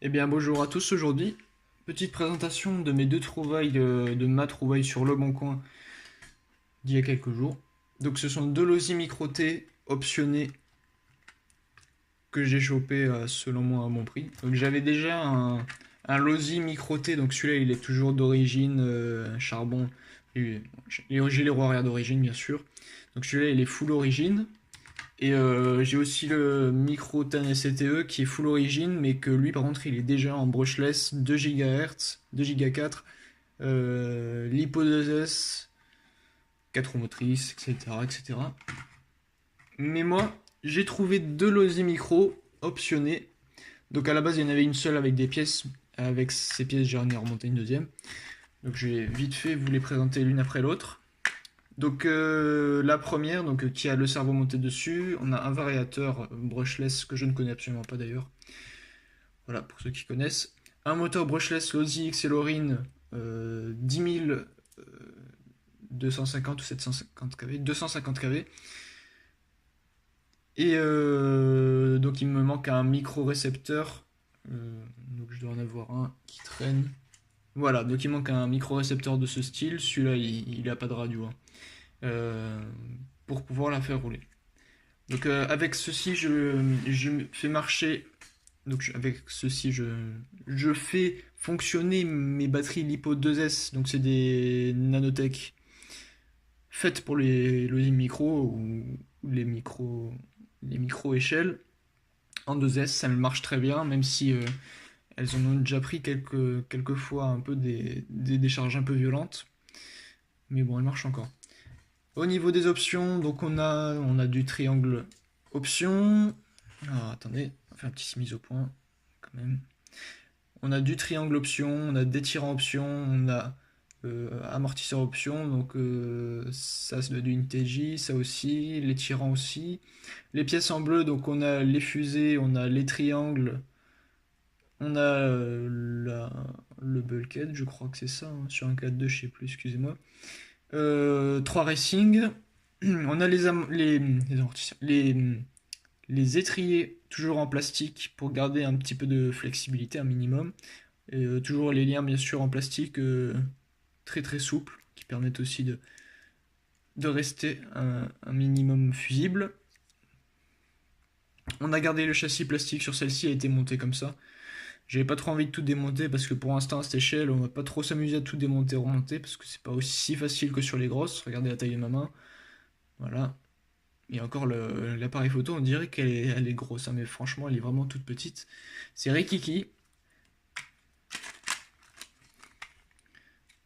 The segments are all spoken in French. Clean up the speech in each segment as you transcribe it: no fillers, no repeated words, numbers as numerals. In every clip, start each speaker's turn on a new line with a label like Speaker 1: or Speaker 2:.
Speaker 1: Eh bien bonjour à tous aujourd'hui. Petite présentation de mes deux trouvailles, de ma trouvaille sur Le Bon Coin d'il y a quelques jours. Donc ce sont deux Lozi Micro-T optionnés que j'ai chopé selon moi à bon prix. Donc j'avais déjà un Lozi Micro-T, donc celui-là il est toujours d'origine charbon. J'ai les roues arrière d'origine bien sûr. Donc celui-là il est full origine. Et j'ai aussi le micro Tan SCTE qui est full origine, mais que lui par contre il est déjà en brushless 2 GHz, 2 Go 4, LiPo 2S, 4 roues motrices, etc., etc. Mais moi, j'ai trouvé deux Losi Micro optionnés. Donc à la base il y en avait une seule avec des pièces, avec ces pièces j'en ai remonté une deuxième. Donc je vais vite fait vous les présenter l'une après l'autre. Donc la première, qui a le cerveau monté dessus, on a un variateur brushless que je ne connais absolument pas d'ailleurs. Voilà pour ceux qui connaissent. Un moteur brushless Lozi Xcelorine 10 250 ou 750 kV, 250 kV. Et donc il me manque un micro récepteur. Donc je dois en avoir un qui traîne. Voilà, donc il manque un micro récepteur de ce style. Celui-là il a pas de radio, hein. Euh, pour pouvoir la faire rouler. Donc avec ceci, je fais marcher. Donc avec ceci, je fais fonctionner mes batteries LiPo 2S. Donc c'est des nanotech faites pour les Logi Micro ou les micro échelles en 2S. Ça me marche très bien, même si elles en ont déjà pris quelques fois un peu des décharges un peu violentes. Mais bon, elles marchent encore. Au niveau des options, donc on a du triangle option. Alors, attendez, on va faire un petit mise au point quand même. On a du triangle option, on a des tirants option, on a amortisseur option, donc ça c'est du IntelliJ, ça aussi, les tirants aussi. Les pièces en bleu, donc on a les fusées, on a les triangles, on a le bulkhead, je crois que c'est ça, hein, sur un 4.2, je sais plus, excusez-moi. 3 racing. On a les étriers toujours en plastique pour garder un petit peu de flexibilité, un minimum. Et toujours les liens bien sûr en plastique très très souples qui permettent aussi de rester un minimum fusible. On a gardé le châssis plastique sur celle-ci, a été monté comme ça. J'avais pas trop envie de tout démonter parce que pour l'instant à cette échelle on va pas trop s'amuser à tout démonter et remonter parce que c'est pas aussi facile que sur les grosses. Regardez la taille de ma main. Voilà. Et encore l'appareil photo, on dirait elle est grosse, hein, mais franchement elle est vraiment toute petite. C'est Rikiki.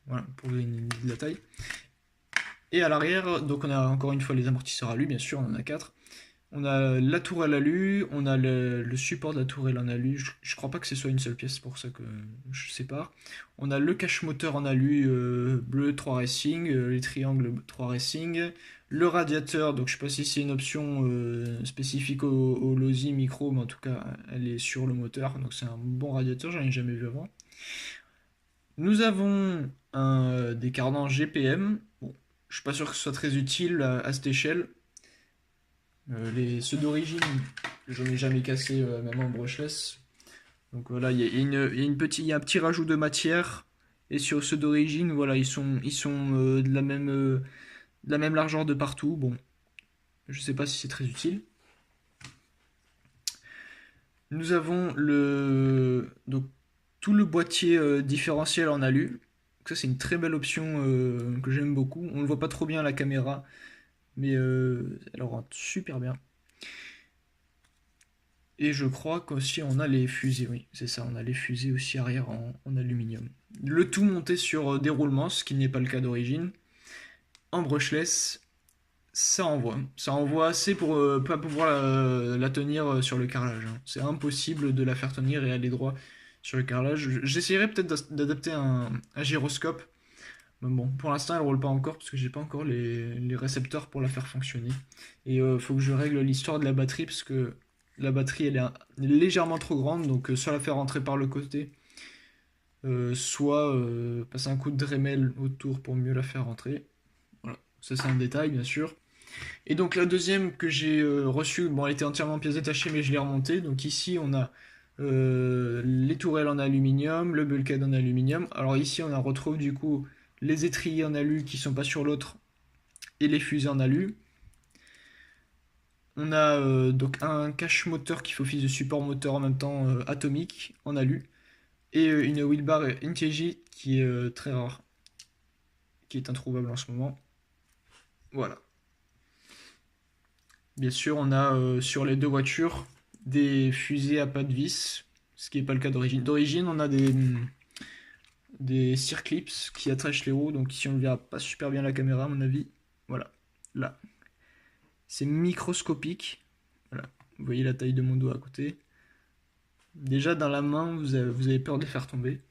Speaker 1: Voilà, pour donner une idée de la taille. Et à l'arrière, donc on a encore une fois les amortisseurs alu, bien sûr, on en a 4. On a la tourelle alu, on a le support de la tourelle en alu. Je crois pas que ce soit une seule pièce, c'est pour ça que je sépare. On a le cache moteur en alu bleu 3 Racing, les triangles 3 Racing, le radiateur, donc je sais pas si c'est une option spécifique au Lozi Micro, mais en tout cas elle est sur le moteur, donc c'est un bon radiateur, j'en ai jamais vu avant. Nous avons des cardans GPM. Bon, je suis pas sûr que ce soit très utile à cette échelle. Ceux d'origine, j'en ai jamais cassé, même en brushless. Donc voilà, il y a un petit rajout de matière. Et sur ceux d'origine, voilà, ils sont de la même largeur de partout. Bon, je sais pas si c'est très utile. Nous avons donc tout le boîtier différentiel en alu. Ça c'est une très belle option que j'aime beaucoup. On ne le voit pas trop bien à la caméra, mais elle rentre super bien. Et je crois qu'aussi on a les fusées, oui, c'est ça, on a les fusées aussi arrière en aluminium. Le tout monté sur déroulement, ce qui n'est pas le cas d'origine. En brushless, ça envoie. Ça envoie assez pour pas pouvoir la tenir sur le carrelage, hein. C'est impossible de la faire tenir et aller droit sur le carrelage. J'essaierai peut-être d'adapter un gyroscope. Mais bon, pour l'instant, elle roule pas encore parce que j'ai pas encore les récepteurs pour la faire fonctionner. Et faut que je règle l'histoire de la batterie parce que la batterie elle est légèrement trop grande, donc soit la faire rentrer par le côté, soit passer un coup de Dremel autour pour mieux la faire rentrer. Voilà, ça c'est un détail bien sûr. Et donc la deuxième que j'ai reçue, bon elle était entièrement pièce détachée mais je l'ai remontée. Donc ici on a les tourelles en aluminium, le bulkhead en aluminium. Alors ici on retrouve du coup les étriers en alu qui sont pas sur l'autre et les fusées en alu. On a donc un cache moteur qui fait office de support moteur en même temps atomique en alu et une wheelbar NTJ qui est très rare, qui est introuvable en ce moment. Voilà. Bien sûr, on a sur les deux voitures des fusées à pas de vis, ce qui n'est pas le cas d'origine. D'origine, on a des circlips qui attachent les roues, donc ici on ne verra pas super bien la caméra à mon avis. Voilà, là. C'est microscopique. Voilà, vous voyez la taille de mon doigt à côté. Déjà dans la main, vous avez peur de les faire tomber.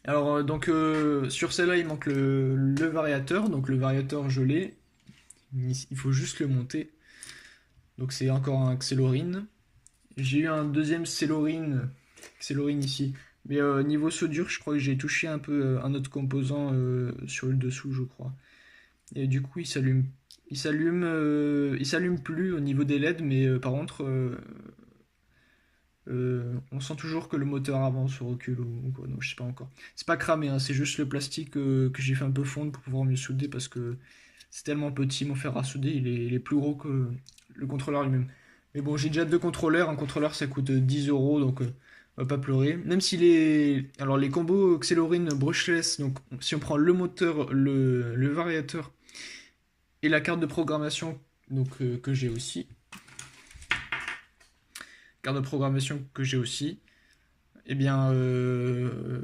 Speaker 1: Alors donc sur celle-là, il manque le variateur, donc le variateur je l'ai. Il faut juste le monter. Donc c'est encore un Xelorine. J'ai eu un deuxième Xelorine ici. Mais niveau soudure, je crois que j'ai touché un peu un autre composant sur le dessous, je crois. Et du coup, il s'allume plus au niveau des LED, mais par contre, on sent toujours que le moteur avance ou recule ou quoi. Donc je sais pas encore. C'est pas cramé, hein, c'est juste le plastique que j'ai fait un peu fondre pour pouvoir mieux souder parce que c'est tellement petit mon fer à souder, il est plus gros que le contrôleur lui-même. Mais bon, j'ai déjà deux contrôleurs. Un contrôleur ça coûte 10 euros donc on va pas pleurer. Même si alors les combos Xelorine brushless, donc si on prend le moteur, le variateur et la carte de programmation donc que j'ai aussi, eh bien,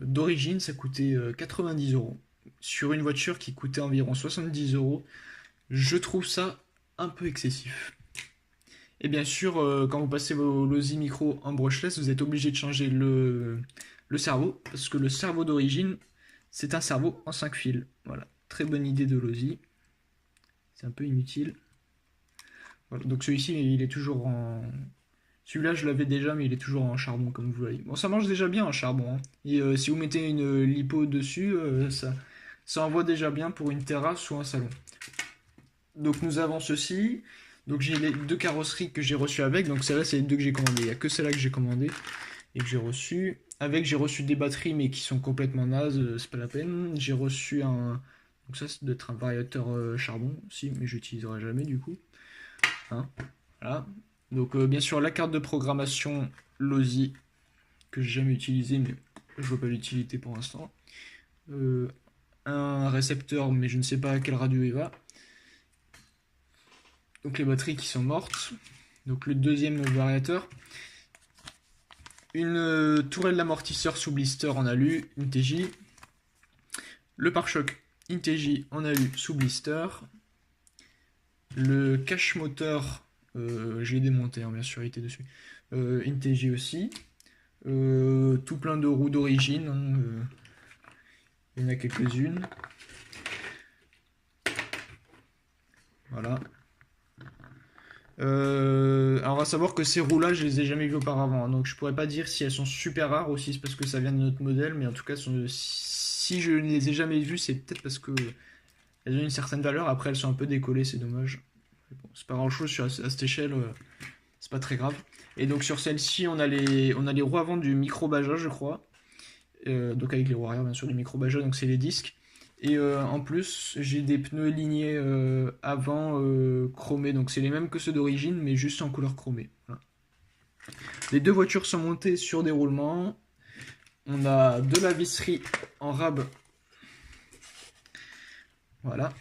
Speaker 1: d'origine, ça coûtait 90 euros. Sur une voiture qui coûtait environ 70 euros, je trouve ça un peu excessif. Et bien sûr, quand vous passez vos Losi Micro en brushless, vous êtes obligé de changer le cerveau, parce que le cerveau d'origine, c'est un cerveau en 5 fils. Voilà, très bonne idée de Losi. C'est un peu inutile. Voilà, donc celui-ci, il est toujours en... Celui-là, je l'avais déjà, mais il est toujours en charbon, comme vous voyez. Bon, ça marche déjà bien en charbon, hein. Et si vous mettez une lipo dessus, ça envoie déjà bien pour une terrasse ou un salon. Donc nous avons ceci. Donc j'ai les deux carrosseries que j'ai reçues avec. Donc celle-là, c'est les deux que j'ai commandées. Il n'y a que celle-là que j'ai commandée et que j'ai reçue. Avec, j'ai reçu des batteries, mais qui sont complètement nazes, c'est pas la peine. J'ai reçu un... Donc ça, ça doit être un variateur charbon, si, mais je n'utiliserai jamais du coup. Hein, voilà. Donc bien sûr la carte de programmation Losi que j'ai jamais utilisée mais je vois pas l'utilité pour l'instant. Un récepteur mais je ne sais pas à quelle radio il va. Donc les batteries qui sont mortes. Donc le deuxième variateur. Une tourelle d'amortisseur sous blister en alu, une TJ. Le pare-choc INTEJ en alu sous blister. Le cache moteur, je l'ai démonté, hein, bien sûr, il était dessus. INTEJ aussi. Tout plein de roues d'origine, hein, il y en a quelques-unes. Voilà. Alors à savoir que ces roues-là, je les ai jamais vues auparavant, hein, donc je pourrais pas dire si elles sont super rares aussi, c'est parce que ça vient de notre modèle, mais en tout cas, si je ne les ai jamais vues, c'est peut-être parce que elles ont une certaine valeur. Après, elles sont un peu décollées, c'est dommage. Bon, c'est pas grand-chose à cette échelle, c'est pas très grave. Et donc sur celle-ci, on a les roues avant du Micro Baja, je crois. Donc avec les roues arrière, bien sûr, du Micro Baja, donc c'est les disques. Et en plus, j'ai des pneus lignés avant chromés, donc c'est les mêmes que ceux d'origine, mais juste en couleur chromée. Voilà. Les deux voitures sont montées sur des roulements. On a de la visserie en rab. Voilà.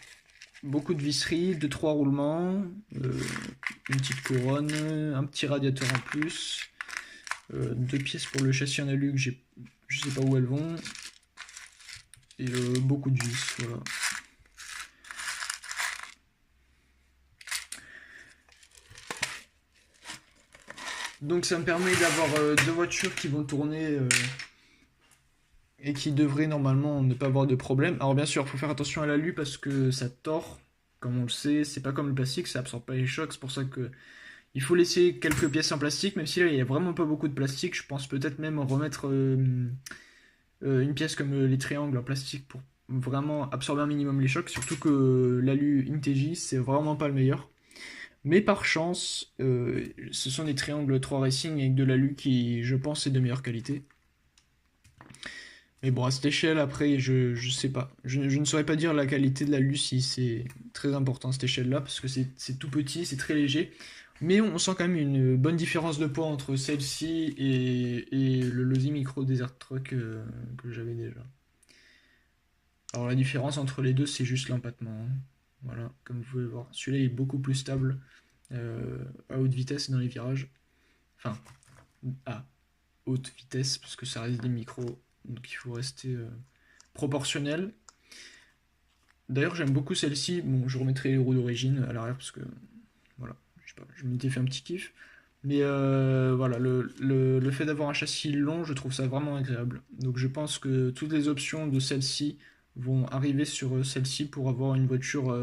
Speaker 1: Beaucoup de visserie, 2-3 roulements, une petite couronne, un petit radiateur en plus, deux pièces pour le châssis en alu que je sais pas où elles vont, et beaucoup de vis, voilà. Donc ça me permet d'avoir deux voitures qui vont tourner et qui devraient normalement ne pas avoir de problème. Alors bien sûr, il faut faire attention à l'alu parce que ça tord, comme on le sait, c'est pas comme le plastique, ça absorbe pas les chocs, c'est pour ça que il faut laisser quelques pièces en plastique, même si là il n'y a vraiment pas beaucoup de plastique. Je pense peut-être même remettre une pièce comme les triangles en plastique pour vraiment absorber un minimum les chocs, surtout que l'alu INTEJ c'est vraiment pas le meilleur. Mais par chance, ce sont des triangles 3 Racing avec de l'alu qui, je pense, est de meilleure qualité. Mais bon, à cette échelle, après, je sais pas. Je ne saurais pas dire la qualité de l'alu si c'est très important à cette échelle-là, parce que c'est tout petit, c'est très léger. Mais on sent quand même une bonne différence de poids entre celle-ci et le Losi Micro Desert Truck que j'avais déjà. Alors la différence entre les deux, c'est juste l'empattement, hein. Voilà, comme vous pouvez voir. Celui-là est beaucoup plus stable à haute vitesse et dans les virages. Enfin, à haute vitesse, parce que ça reste des micros, donc il faut rester proportionnel. D'ailleurs, j'aime beaucoup celle-ci. Bon, je remettrai les roues d'origine à l'arrière, parce que, voilà, je sais pas, je m'étais fait un petit kiff. Mais voilà, le fait d'avoir un châssis long, je trouve ça vraiment agréable. Donc je pense que toutes les options de celle-ci vont arriver sur celle-ci pour avoir une voiture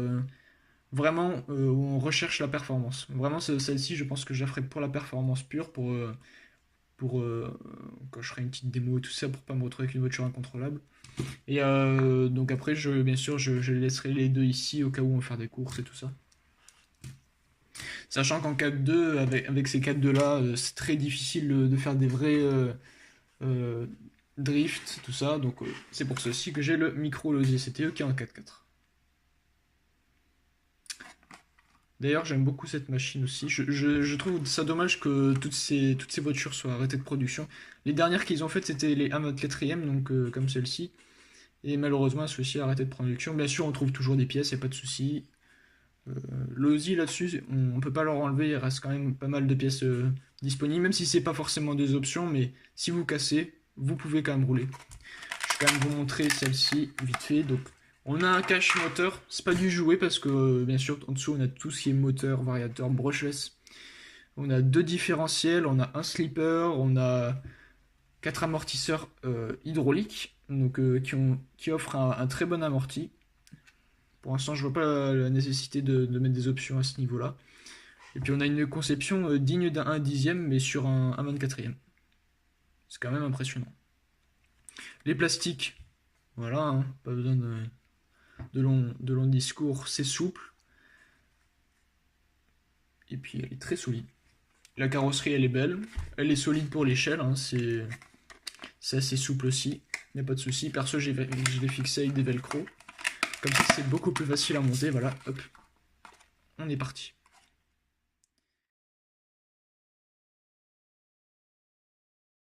Speaker 1: vraiment où on recherche la performance. Vraiment, celle-ci, je pense que je la ferai pour la performance pure, pour quand je ferai une petite démo et tout ça, pour pas me retrouver avec une voiture incontrôlable. Et donc après, bien sûr, je laisserai les deux ici au cas où on va faire des courses et tout ça. Sachant qu'en 4-2, avec ces 4-2 là, c'est très difficile de faire des vrais euh, drifts, tout ça. Donc c'est pour ceci que j'ai le micro Losi CTE qui est en 4-4. D'ailleurs, j'aime beaucoup cette machine aussi. Je trouve ça dommage que toutes ces voitures soient arrêtées de production. Les dernières qu'ils ont faites, c'était les A24e, donc comme celle-ci. Et malheureusement, celle-ci a arrêté de production. Bien sûr, on trouve toujours des pièces, il n'y a pas de souci. L'Osi là-dessus, on peut pas leur enlever, il reste quand même pas mal de pièces disponibles, même si c'est pas forcément des options, mais si vous cassez, vous pouvez quand même rouler. Je vais quand même vous montrer celle-ci vite fait. Donc, on a un cache moteur, c'est pas du jouet parce que bien sûr en dessous on a tout ce qui est moteur, variateur, brushless. On a deux différentiels, on a un slipper, on a quatre amortisseurs hydrauliques, donc qui offrent un très bon amorti. Pour l'instant, je vois pas la nécessité de mettre des options à ce niveau-là. Et puis on a une conception digne d'un 1 dixième, mais sur un 24e. C'est quand même impressionnant. Les plastiques, voilà, hein, pas besoin de long discours, c'est souple. Et puis elle est très solide. La carrosserie, elle est belle. Elle est solide pour l'échelle, hein, c'est assez souple aussi. Il n'y a pas de souci. Perso, je l'ai fixé avec des velcro. Comme ça, c'est beaucoup plus facile à monter. Voilà, hop, on est parti.